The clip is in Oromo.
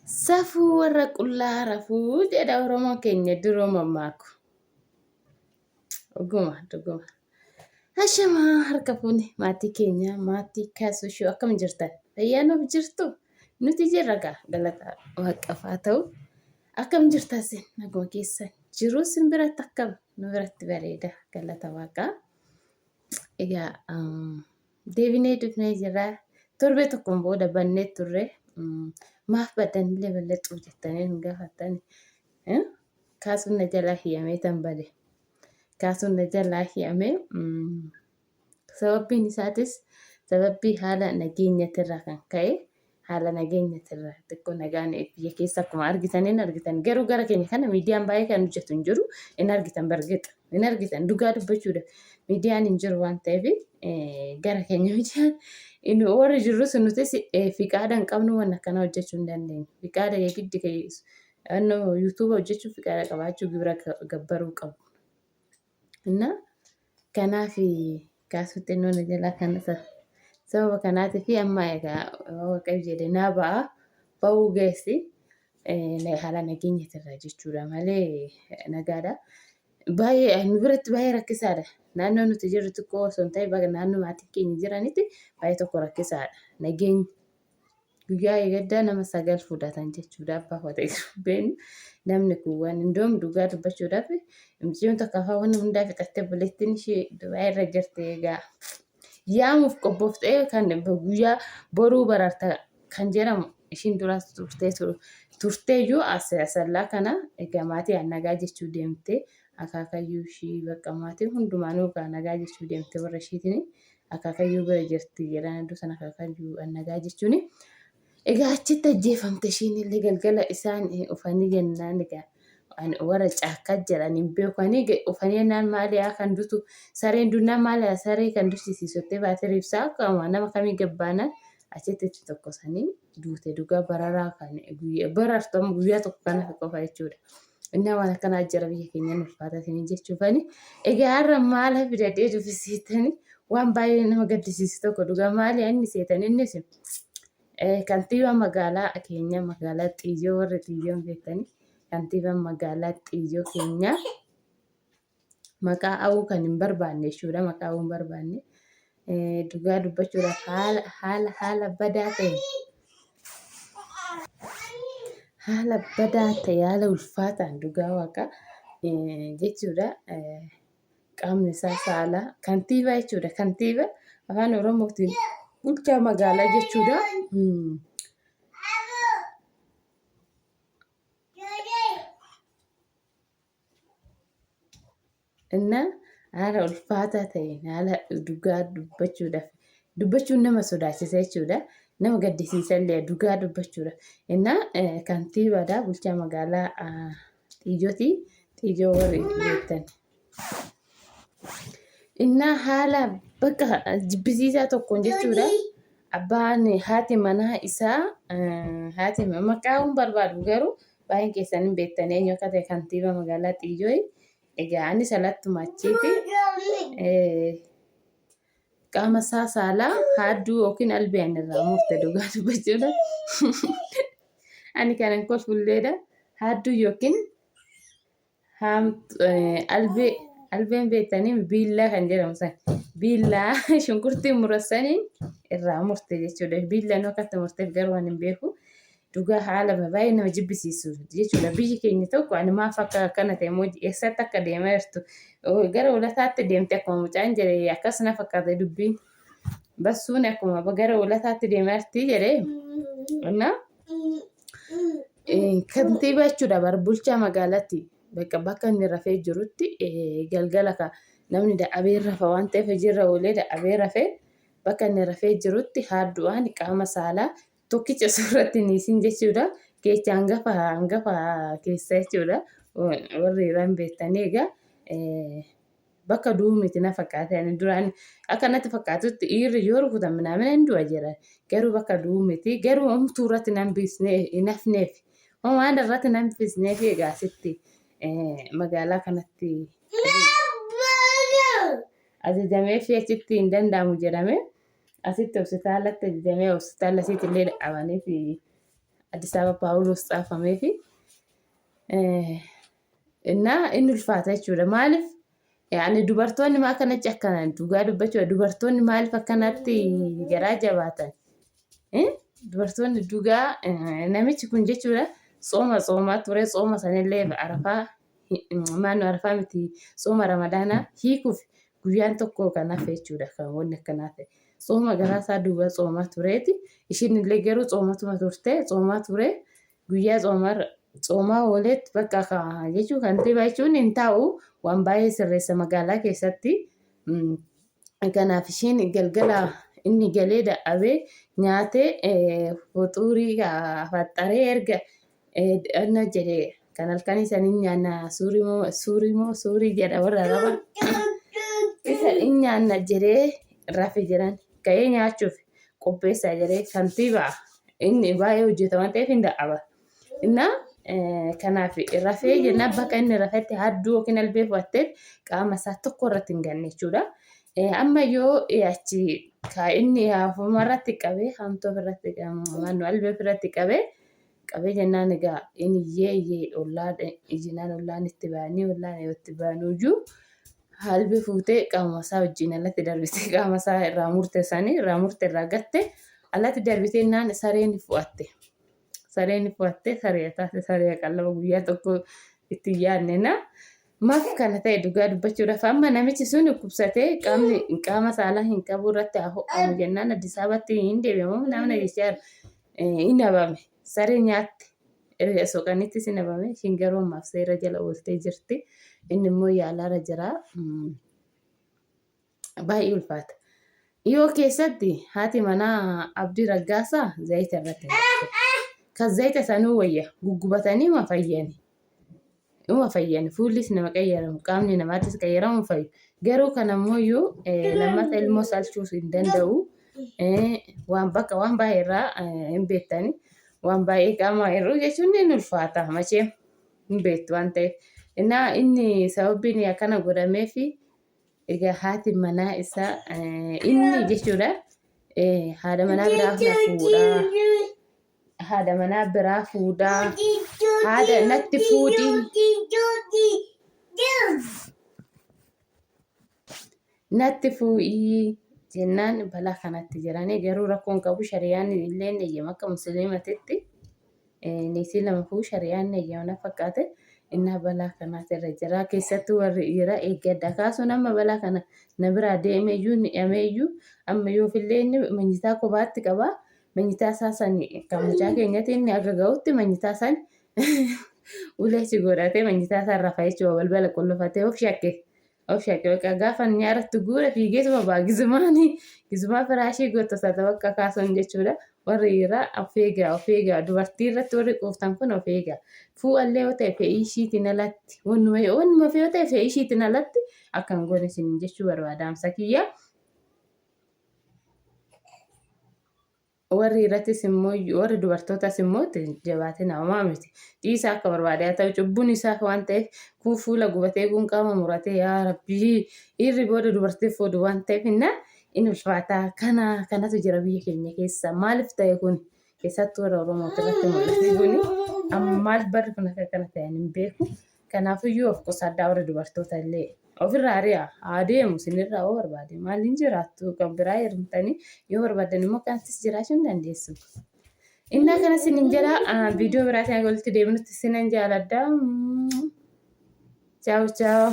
Safuu warra qullaa rafuu jedha Oromoo keenya duroo mammaaku. Dhuguma. Hashamaa harka fuuni maatii keenya maatii kaasushuu akkam jirtan? Fayyaanoof jirtu? Nuti jirra gaa galata waaqafaa ta'u. Akkam jirtasin naguma keessan jiruu simbiratti akkam nu biratti bareeda galata waaqaa. Egaa deebinee dufnee jirra. Torbee tokkoon booda bannee turre. Maaf badanillee balleexxuu jettanii nu gaafattani. Kaasuun na jalaa hiyamee tan bade. Kaasuun na jalaa hiyamee sababbiin isaatis sababbii haala nageenyatirraa kan ka'e haala nageenyatirraa xiqqoo nagaan biyya keessa akkuma argitan garuu gara keenya kana miidiyaan baay'ee kan hojjetu hin jiru hin argitan bargeexa hin argitan dhugaa dubbachuudhaaf miidiyaan hin jiru waan ta'eef gara keenya miidiyaan warri jirrus nutis fiqaada hin qabnu waan akkana hojjechuu hin dandeenyu. Fiqaada giddi yuutuuba hojjechuu fiqaada qabaachuu gibira gabbaruu qabu. Kanaaf kaasuutti inni jalaa kan sababa kanaatiif amma egaa waaqayyo jedhe naa ba'uu geessi haala nageenyatirraa jechuudha malee nagaadha. Baay'ee nu biratti baay'ee rakkisaadha. Naannoo nuti jirru xiqqoo osoo hin ta'in naannoo maatiin keenya jiranitti baay'ee tokko rakkisaadha. Nageenya guyyaa eeggaddaa nama 9 fudhatan jechuudha abbaa fatee beenu namni kun waan hundoom dhugaa dubbachuudhaaf imjiyoon tokko afaan waan hundaa fixattee buleettiin ishee Dubaay irra jirti egaa yaamuuf qobbooftee kan guyyaa boruu bararta kan jedhamu ishiin duraas turteeyyuu asallaa kana egaa maatii nagaa jechuu deemtee akaakayyuu ishii bakka maatii hundumaanuu nagaa jechuu deemtee warra ishiitiin akaakayyuu bira jirti jedhan iddoo sana akaakayyuu nagaa jechuuni. Egaa achitti ajjeefamte ishiin illee galgala isaan ufanii jennaan egaa warra caakkaa jedhaniin beekanii ufanii jennaan maaliyaa kan dutu sareen dunnaan maaliyaa saree kan dursisiisottee baatee riibsaa akkuma nama kamii gabbaanan achitti tokkosanii duute dhugaa bararaa kan barartamu guyyaa tokko kana qofa jechuudha. Inni waan akkanaa jira biyya keenya ulfaatatanii jechuufani. Egaa har'a maala fidadhee dubbisiitanii waan baay'ee nama gaddisiisu tokko dhugaa maaliyaa inni seetan innis kantiibaa magaalaa keenya magaalaa Xiyyoo warri Xiyyoon beektanii kantiibaan magaalaa Xiyyoo keenya maqaa hawuu kan hin barbaanne jechuudha. Maqaa hawuu hin barbaanne dhugaa dubbachuudhaaf haala badaa ta'e haala ulfaataan dhugaa waaqa jechuudha. Qaamni isaa saalaa kantiibaa jechuudha. Kantiibaa afaan Oromootiin bulchaa magaalaa jechuudha. Inna haala ulfaataa ta'een haala dhugaa dubbachuun nama sodaachisa jechuudha. Nama gaddisiisa illee dhugaa dubbachuudha. Inna kantiibaadha bulchaa magaalaa Xiyyooti. Xiyyoo warri beektan. Inna haala bakka jibbisiisaa tokkoon jechuudha. Abbaan haati manaa isaa maqaa hin barbaadu garuu baay'een keessan hin beektanii eenyu akka ta'e kantiibaa magaalaa Xiyyoo. Egaa anis alattuma achiiti qaama isaa saalaa haadduu yookiin albeen irraa murte dhugaa dubbachuudha. Ani kanan kolfulleedha. Haadduu yookiin albeen beektanii biillaa kan jedhamu sana biillaa shunkurtii murassanii irraa murte jechuudha. Biillaan akkatti murteef garuu waan hin beeku. Dhugaa haala baay'ee nama jibbisiisu jechuudha. Biyyi keenya tokko ani maaf akka kana ta'e immoo eessatti akka deemaa jirtu gara ulataatti deemte akkuma mucaan jedhee akkasuma fakkaate dubbiin bassuun akkuma gara ulataatti deemaa jirti jedhee kantiibaa jechuudha. Bulchaa magaalaatti bakka inni rafee jirutti galgala namni dadhabee rafa waan ta'eef hojiirra oolee dadhabee rafee bakka inni rafee jirutti haadduudhaan qaama saalaa tokkicha suuratti niisin jechuudha. Keessa hangafa keessa jechuudha. Warri irraan beektanii egaa bakka duumiti na fakkaate duraan akkanatti fakkaatutti dhiirri yoo rukutan minamina hin du'a jira. Garuu bakka duumiti garuu homtuu irratti hin hafneef homaan irratti hin hafneef egaa asitti magaalaa kanatti ajajamee fi achitti hin danda'amu jedhame asitti hospitaalatti ajajamee hospitaala asitti illee dhaabanii fi Addis Ababa Paawuloos xaafamee fi innaa inni ulfaata jechuudha. Maaliif yaani dubartoonni maa kanatti akkana dhugaa dubbachuudha. Dubartoonni maaliif akkanatti garaa jabaatan? Dubartoonni dhugaa namichi kun jechuudha soomaa ture. Sooma sanillee arafaa maannoo arafaa miti sooma ramadaanaa hiikuuf guyyaan tokko kan hafe jechuudha. Kan wanni akkanaa ta'e sooma garaasaa duuba soomaa tureeti. Ishiin illee garuu soomatuma turte soomaa ture guyyaa soomaa ooletti bakka jechuun kan ta'e jechuun hin taa'u waan baay'ee sirreessa magaalaa keessatti. Kanaaf ishiin galgala inni galee dadhabee nyaatee fuxuurii faxxaree erga anna jedhee kan halkan isaanii nyaanna suurii jedha warra raba isa inni nyaanna jedhee rafe jedhan ka'ee nyaachuuf qopheessaa jedhee kantiibaa inni baay'ee hojjeta waan ta'eef hin dadhaba. Kanaaf rafee jennaan bakka inni rafetti hadduu yookiin albee fudhattee qaama isaa tokko irratti hin ganne jechuudha. Amma yoo achi inni hafumarratti qabee hamtuu ofirratti maannoo albee ofirratti qabee jennaan egaa inni iyyee ijinaan ollaan itti ba'anii ollaan yoo itti ba'anuyyuu albee fuutee qaama isaa wajjin alatti darbitee qaama isaa irraa murte irraa gatte alatti darbitee naan sareen fu'atte. Sareen fu'attee saree taate saree qallaba guyyaa tokko itti yaadnena. Maaf kana ta'e dhugaa dubbachuudhaaf amma namichi sun dhukkubsatee qaama saalaa hin qabu irratti haa ho'amu jennaan Addis Ababatti hin deebi'amu namni jechaa hin dhabame saree nyaatte erga soqanittis hin dhabame ishiin garuu ammaaf seera jala ooltee jirti. Inni immoo yaalaarra jira baay'ee ulfaata. Yoo keessatti haati manaa Abdii Raggaasaa zayita irratti kan zayita sanuu wayya guggubatanii uma fayyani fuullis nama qayyaramu qaamni namaattis qayyaramu fayyu garuu kan ammoo lammata ilmoo salchuus hin danda'u. Waan baay'ee irraa hin beektani waan baay'ee qaama irraa jechuun ni ulfaata machee hin beektu waan ta'eef inni sababiin akkana godhamee fi egaa haati manaa isaa inni jechuudha haadha manaa biraa fuudhaa. Haadha manaa biraa fuudhaa haadha natti fuudhii jennaan balaa kanatti jiranii garuu rakkoon qabu shari'aan illee eeyyama akka musliimatitti niitii lama fuudhuu shari'aan eeyyama fakkaate innaa balaa kanaatti irra jira keessattuu warri dhiiraa eeggadda kaasuun amma balaa kana na biraa deemeeyyuu ni dhameeyyuu amma yoofillee inni manyitaa kophaatti qabaa. Manyitaa isaa sani kan mucaa keenyatti inni akka ga'utti manyitaa san uleessi godhatee manyitaa isaa irraa jechuudha balbala qullufatee of shakke bakka gaafa nyaaratti guura fiigeetuma ba'a gizumaa firaashii gootota bakka kaasuun jechuudha. Warri dhiiraa of eegaa dubartii irratti warri quuftan kun of eegaa fuudhallee yoo ta'e fe'ii ishiitiin alatti wannuma yoo ta'e fe'ii ishiitiin alatti akka hin goone isin jechuu barbaadaamsa kiyya. Warri irrattis immoo warri dubartootas immoo jabaatiin haamaa miti dhiisaa akka barbaade haa ta'u cubbuun isaa waan ta'eef kun fuula gubatee kun qaama muratee yaa rabbii irri booda dubartiif fuudhu waan ta'eef inni ulfaataa kanatu jira biyya keenya keessa maaliif ta'e kun keessattuu warra Oromooti irratti mul'ate kuni amma maal barri kun akka kana ta'an hin beeku. Kanaafiyyuu of qusaddaa warra dubartoota illee ofirraa ari'aa adeemu sinirraa yoo barbaade maaliin jiraattu kan biraa hirmtanii yoo barbaadan immoo kanattis jiraachuu hin dandeessu. Innaa kana sinin jala viidiyoo biraatiin walitti deebinutti sinan jaaladha. Ciao ciao.